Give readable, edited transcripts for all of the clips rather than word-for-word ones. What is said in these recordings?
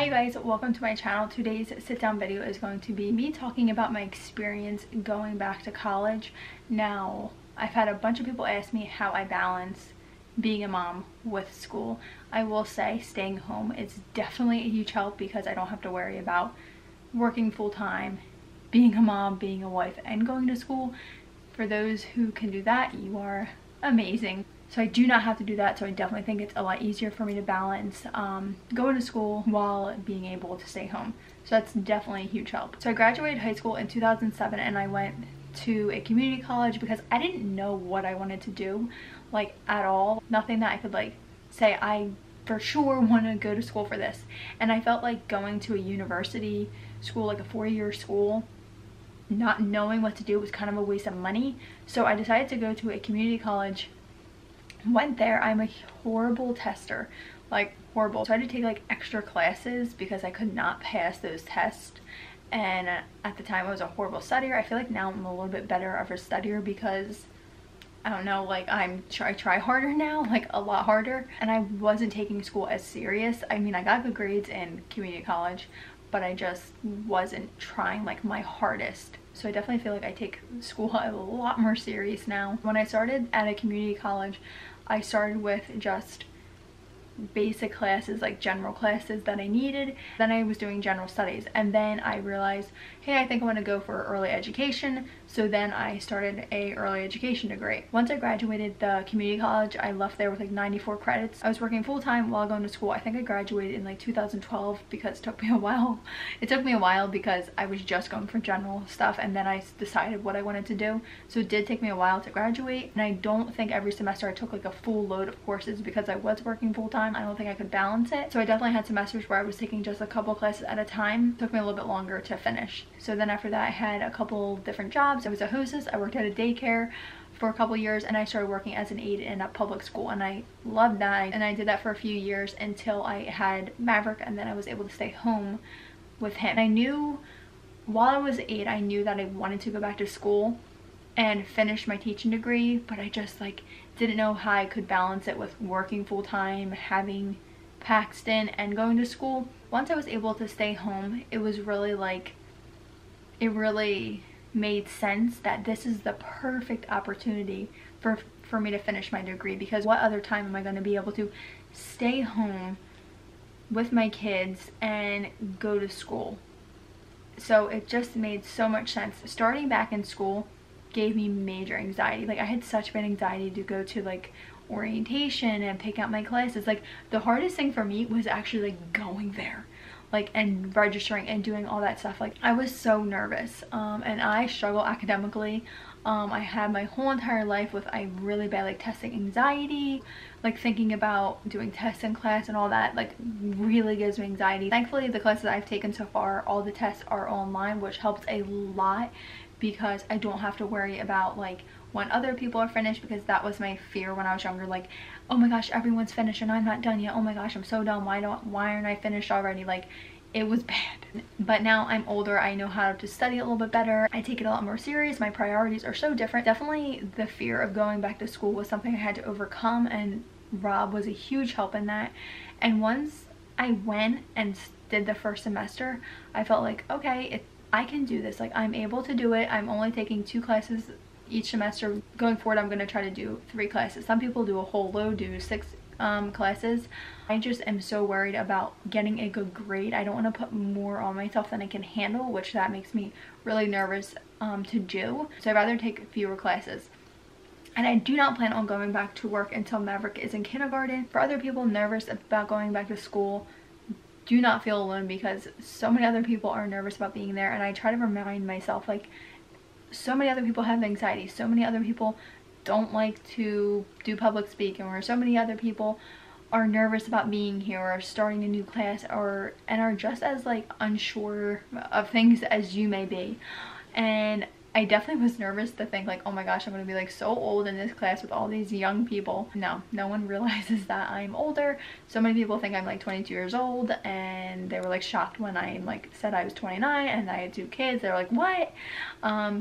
Hey guys, welcome to my channel. Today's sit down video is going to be me talking about my experience going back to college. Now, I've had a bunch of people ask me how I balance being a mom with school. I will say staying home is definitely a huge help because I don't have to worry about working full-time, being a mom, being a wife, and going to school. For those who can do that, you are amazing. So I do not have to do that, so I definitely think it's a lot easier for me to balance going to school while being able to stay home. So that's definitely a huge help. So I graduated high school in 2007 and I went to a community college because I didn't know what I wanted to do, like, at all. Nothing that I could like say I for sure want to go to school for this. And I felt like going to a university school, like a 4-year school, not knowing what to do was kind of a waste of money. So I decided to go to a community college. Went there. I'm a horrible tester, like horrible. So I had to take like extra classes because I could not pass those tests, and at the time I was a horrible studier. I feel like now I'm a little bit better of a studier because I don't know, like I try harder now, like a lot harder, and I wasn't taking school as serious. I mean, I got good grades in community college, but I just wasn't trying like my hardest. So I definitely feel like I take school a lot more serious now. When I started at a community college, I started with just basic classes, like general classes that I needed. Then I was doing general studies, and then I realized, hey, I think I want to go for early education. So then I started a early education degree. Once I graduated the community college, I left there with like 94 credits. I was working full-time while going to school. I think I graduated in like 2012 because it took me a while. It took me a while because I was just going for general stuff, and then I decided what I wanted to do. So it did take me a while to graduate, and I don't think every semester I took like a full load of courses because I was working full-time. I don't think I could balance it. So I definitely had semesters where I was taking just a couple classes at a time. It took me a little bit longer to finish. So then after that I had a couple different jobs. I was a hostess. I worked at a daycare for a couple years, and I started working as an aide in a public school, and I loved that. And I did that for a few years until I had Maverick, and then I was able to stay home with him. And I knew while I was 8, I knew that I wanted to go back to school and finish my teaching degree, but I just like didn't know how I could balance it with working full-time, having Paxton, and going to school. Once I was able to stay home, it was really like, it really made sense that this is the perfect opportunity for me to finish my degree, because what other time am I going to be able to stay home with my kids and go to school? So it just made so much sense. Starting back in school gave me major anxiety. Like, I had such bad anxiety to go to like orientation and pick out my classes. Like, the hardest thing for me was actually like going there, like, and registering and doing all that stuff. Like, I was so nervous, and I struggle academically. I had my whole entire life with a really bad like testing anxiety, like thinking about doing tests in class and all that like really gives me anxiety. Thankfully, the classes I've taken so far, all the tests are online, which helps a lot because I don't have to worry about like when other people are finished, because that was my fear when I was younger. Like, oh my gosh, everyone's finished and I'm not done yet. Oh my gosh, I'm so dumb. Why aren't I finished already? Like, it was bad. But now I'm older, I know how to study a little bit better. I take it a lot more serious. My priorities are so different. Definitely the fear of going back to school was something I had to overcome, and Rob was a huge help in that. And once I went and did the first semester, I felt like, okay, I can do this. Like, I'm able to do it. I'm only taking 2 classes each semester. Going forward, I'm going to try to do 3 classes. Some people do a whole load, do 6 classes. I just am so worried about getting a good grade. I don't want to put more on myself than I can handle, which that makes me really nervous to do. So I'd rather take fewer classes. And I do not plan on going back to work until Maverick is in kindergarten. For other people nervous about going back to school, do not feel alone, because so many other people are nervous about being there. And I try to remind myself, like, so many other people have anxiety, so many other people don't like to do public speaking, or so many other people are nervous about being here or starting a new class, and are just as like unsure of things as you may be. And I definitely was nervous to think like, oh my gosh, I'm gonna be like so old in this class with all these young people. No one realizes that I'm older. So many people think I'm like 22 years old, and they were like shocked when I like said I was 29 and I had 2 kids. They were like, what?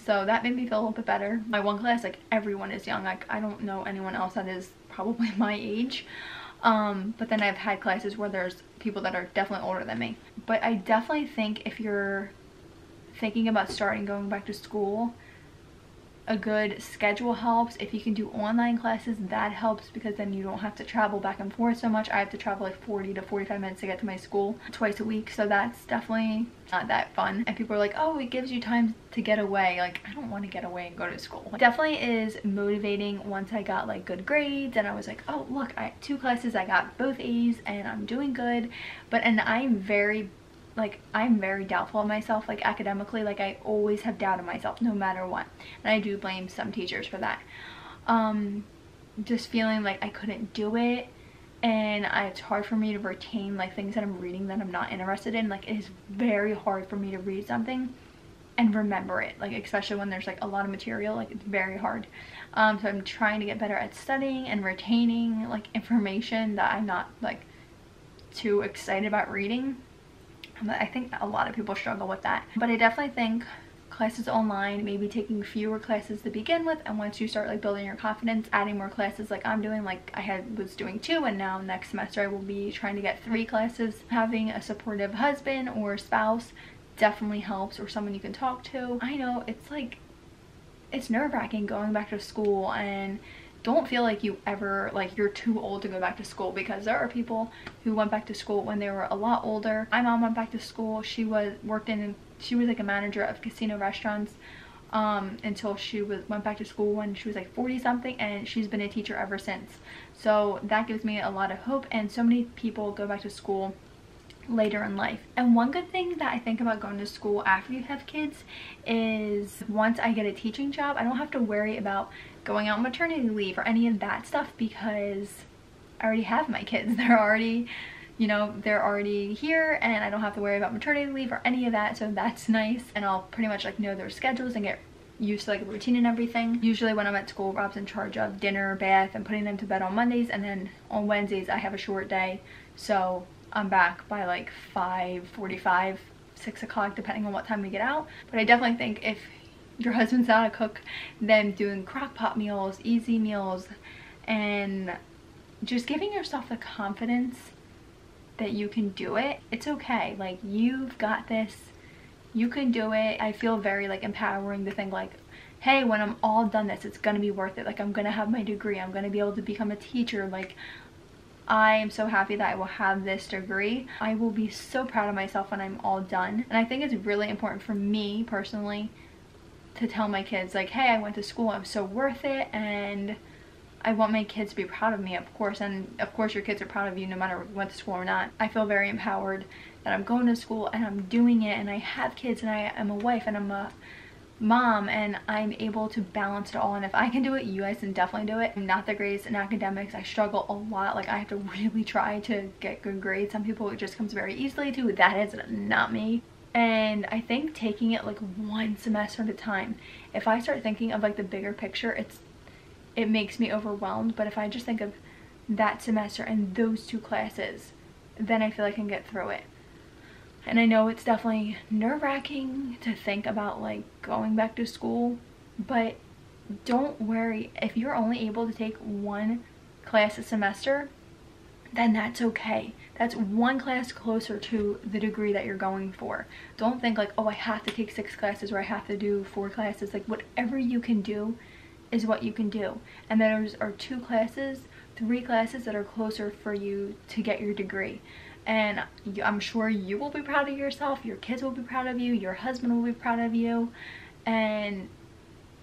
So that made me feel a little bit better. My one class, like, everyone is young. Like, I don't know anyone else that is probably my age. But then I've had classes where there's people that are definitely older than me. But I definitely think if you're thinking about going back to school, a good schedule helps. If you can do online classes, that helps, because then you don't have to travel back and forth so much. I have to travel like 40 to 45 minutes to get to my school twice a week, so that's definitely not that fun. And people are like, oh, it gives you time to get away. Like, I don't want to get away and go to school. It definitely is motivating once I got like good grades and I was like, oh look, I had 2 classes, I got both A's and I'm doing good. And I'm very doubtful of myself, like academically. Like, I always have doubt in myself no matter what, and I do blame some teachers for that. Just feeling like I couldn't do it, and it's hard for me to retain like things that I'm reading that I'm not interested in. Like, it is very hard for me to read something and remember it, like especially when there's like a lot of material. Like, it's very hard. So I'm trying to get better at studying and retaining like information that I'm not like too excited about reading. I think a lot of people struggle with that. But I definitely think classes online, maybe taking fewer classes to begin with, and once you start like building your confidence, adding more classes like I'm doing. Like, I was doing 2, and now next semester I will be trying to get 3 classes. Having a supportive husband or spouse definitely helps, or someone you can talk to. I know it's like, it's nerve-wracking going back to school, and don't feel like you're too old to go back to school, because there are people who went back to school when they were a lot older. My mom went back to school. She was like a manager of casino restaurants until she went back to school when she was like 40 something, and she's been a teacher ever since. So that gives me a lot of hope, and so many people go back to school later in life. And one good thing that I think about going to school after you have kids is, once I get a teaching job, I don't have to worry about going out on maternity leave or any of that stuff, because I already have my kids. They're already here, and I don't have to worry about maternity leave or any of that, so that's nice. And I'll pretty much like know their schedules and get used to like a routine and everything. Usually when I'm at school, Rob's in charge of dinner, bath, and putting them to bed on Mondays, and then on Wednesdays I have a short day, so I'm back by like 5:45, 6 o'clock, depending on what time we get out. But I definitely think if your husband's not a cook, then doing crock pot meals, easy meals, and just giving yourself the confidence that you can do it. It's okay. Like, you've got this. You can do it. I feel very like empowering to think like, hey, when I'm all done this, it's gonna be worth it. Like, I'm gonna have my degree. I'm gonna be able to become a teacher. Like, I am so happy that I will have this degree. I will be so proud of myself when I'm all done. And I think it's really important for me personally to tell my kids like, hey, I went to school, I'm so worth it, and I want my kids to be proud of me, of course. And of course your kids are proud of you no matter if you went to school or not. I feel very empowered that I'm going to school and I'm doing it, and I have kids, and I am a wife, and I'm a mom, and I'm able to balance it all. And if I can do it, you guys can definitely do it. I'm not the greatest in academics. I struggle a lot. Like, I have to really try to get good grades. Some people it just comes very easily to. That is not me. And I think taking it like one semester at a time. If I start thinking of like the bigger picture, it makes me overwhelmed. But if I just think of that semester and those 2 classes, then I feel I can get through it. And I know it's definitely nerve-wracking to think about like going back to school, but don't worry. If you're only able to take 1 class a semester, then that's okay. That's 1 class closer to the degree that you're going for. Don't think like, oh, I have to take 6 classes or I have to do 4 classes. Like, whatever you can do is what you can do. And there are 2 classes, 3 classes that are closer for you to get your degree. And I'm sure you will be proud of yourself, your kids will be proud of you, your husband will be proud of you. And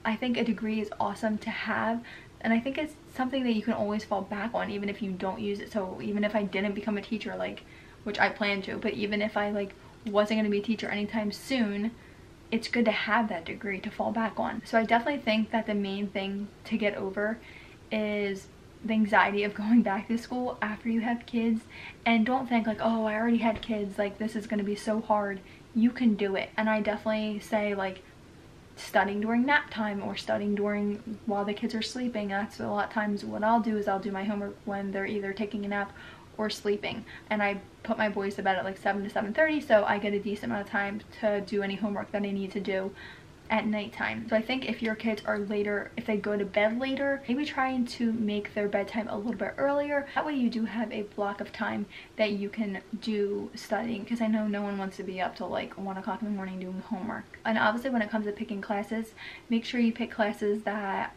I think a degree is awesome to have. And I think it's something that you can always fall back on, even if you don't use it. So even if I didn't become a teacher, like, which I plan to, but even if I like wasn't going to be a teacher anytime soon, it's good to have that degree to fall back on. So I definitely think that the main thing to get over is the anxiety of going back to school after you have kids. And don't think like, oh, I already had kids, like this is going to be so hard. You can do it. And I definitely say like, studying during nap time or studying while the kids are sleeping. That's a lot of times what I'll do is I'll do my homework when they're either taking a nap or sleeping. And I put my boys to bed at like 7 to 7:30, so I get a decent amount of time to do any homework that I need to do at nighttime. So I think if your kids are later, if they go to bed later, maybe trying to make their bedtime a little bit earlier. That way you do have a block of time that you can do studying, because I know no one wants to be up till like 1 o'clock in the morning doing homework. And obviously when it comes to picking classes, make sure you pick classes that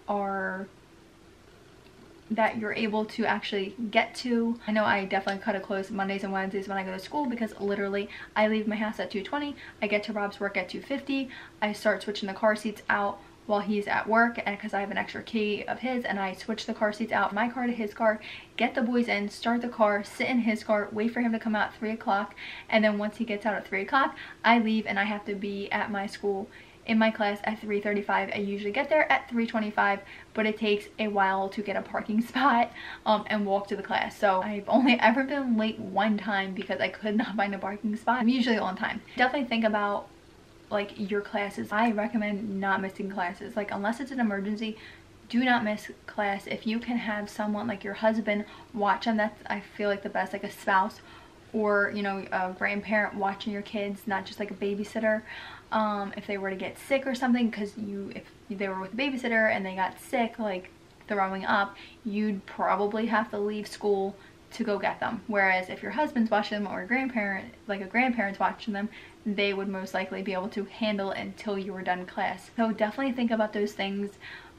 you're able to actually get to. I know I definitely cut it close Mondays and Wednesdays when I go to school, because literally I leave my house at 2:20, I get to Rob's work at 2:50, I start switching the car seats out while he's at work, and because I have an extra key of his, and I switch the car seats out, my car to his car, get the boys in, start the car, sit in his car, wait for him to come out at 3 o'clock, and then once he gets out at 3 o'clock, I leave and I have to be at my school in my class at 3:35. I usually get there at 3:25, but it takes a while to get a parking spot and walk to the class. So I've only ever been late one time because I could not find a parking spot. I'm usually on time. Definitely think about like your classes. I recommend not missing classes. Like unless it's an emergency, do not miss class. If you can have someone like your husband watch them, that's I feel like the best, like a spouse or, you know, a grandparent watching your kids, not just like a babysitter. If they were to get sick or something, because if they were with a babysitter and they got sick, like throwing up, you'd probably have to leave school to go get them. Whereas if your husband's watching them or a grandparent's watching them, they would most likely be able to handle it until you were done class. So definitely think about those things.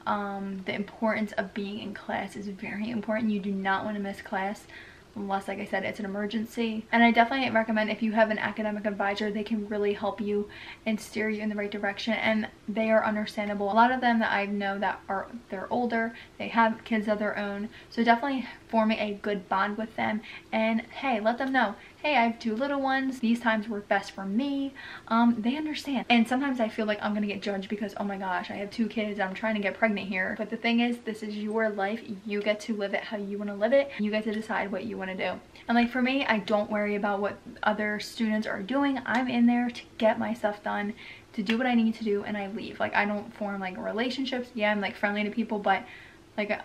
The importance of being in class is very important. You do not want to miss class unless, like I said, it's an emergency. And I definitely recommend if you have an academic advisor, they can really help you and steer you in the right direction, and they are understandable. A lot of them that I know that they're older, they have kids of their own, so definitely forming a good bond with them, and hey, let them know, hey, I have 2 little ones, these times work best for me. They understand. And sometimes I feel like I'm gonna get judged because, oh my gosh, I have 2 kids, I'm trying to get pregnant here. But the thing is, this is your life. You get to live it how you want to live it. You get to decide what you want to do. And like for me, I don't worry about what other students are doing. I'm in there to get my stuff done, to do what I need to do, and I leave. Like I don't form like relationships. Yeah, I'm like friendly to people, but like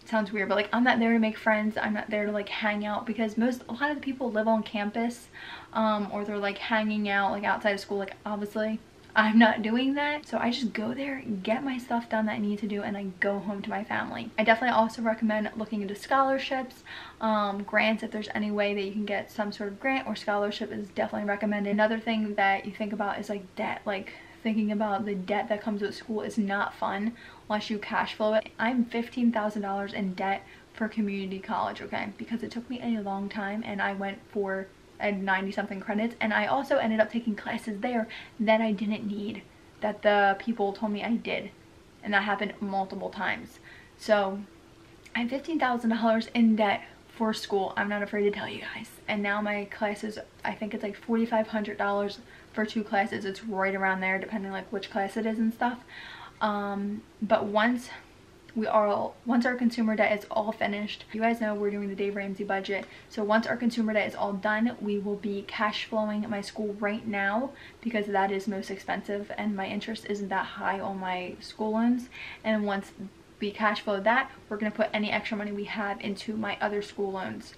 sounds weird, but like I'm not there to make friends. I'm not there to like hang out, because a lot of the people live on campus, or they're like hanging out like outside of school. Like obviously I'm not doing that, so I just go there, get my stuff done that I need to do, and I go home to my family. I definitely also recommend looking into scholarships, grants. If there's any way that you can get some sort of grant or scholarship, is definitely recommended. Another thing that you think about is like debt. Like thinking about the debt that comes with school is not fun unless you cash flow it. I'm $15,000 in debt for community college, okay, because it took me a long time, and I went for 90 something credits, and I also ended up taking classes there that I didn't need, that the people told me I did, and that happened multiple times. So I have $15,000 in debt for school. I'm not afraid to tell you guys. And now my classes, I think it's like $4,500 for 2 classes. It's right around there depending like which class it is and stuff. But once our consumer debt is all finished, you guys know we're doing the Dave Ramsey budget, so once our consumer debt is all done, we will be cash flowing my school right now, because that is most expensive and my interest isn't that high on my school loans. And once we cash flow that, we're going to put any extra money we have into my other school loans,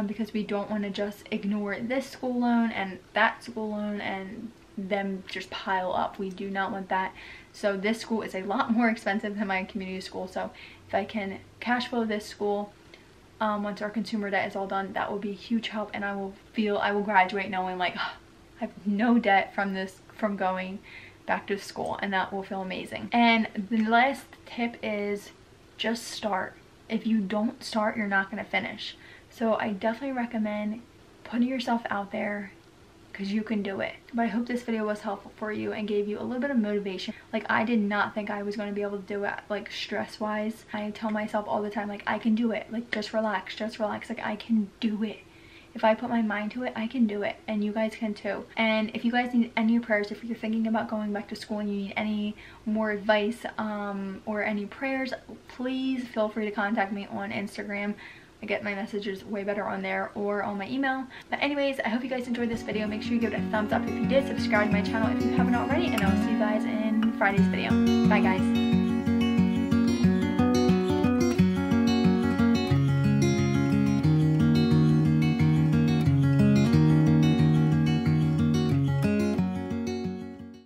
because we don't want to just ignore this school loan and that school loan and them just pile up. We do not want that. So this school is a lot more expensive than my community school, so if I can cash flow this school once our consumer debt is all done, that will be a huge help, and I will graduate knowing like I have no debt from going back to school, and that will feel amazing. And the last tip is just start. If you don't start, you're not going to finish. So I definitely recommend putting yourself out there, because you can do it. But I hope this video was helpful for you and gave you a little bit of motivation. Like I did not think I was going to be able to do it, like stress wise. I tell myself all the time, like I can do it, like just relax, like I can do it. If I put my mind to it, I can do it, and you guys can too. And if you guys need any prayers, if you're thinking about going back to school and you need any more advice or any prayers, please feel free to contact me on Instagram. I get my messages way better on there, or on my email. But anyways, I hope you guys enjoyed this video. Make sure you give it a thumbs up if you did. Subscribe to my channel if you haven't already, and I'll see you guys in Friday's video. Bye guys.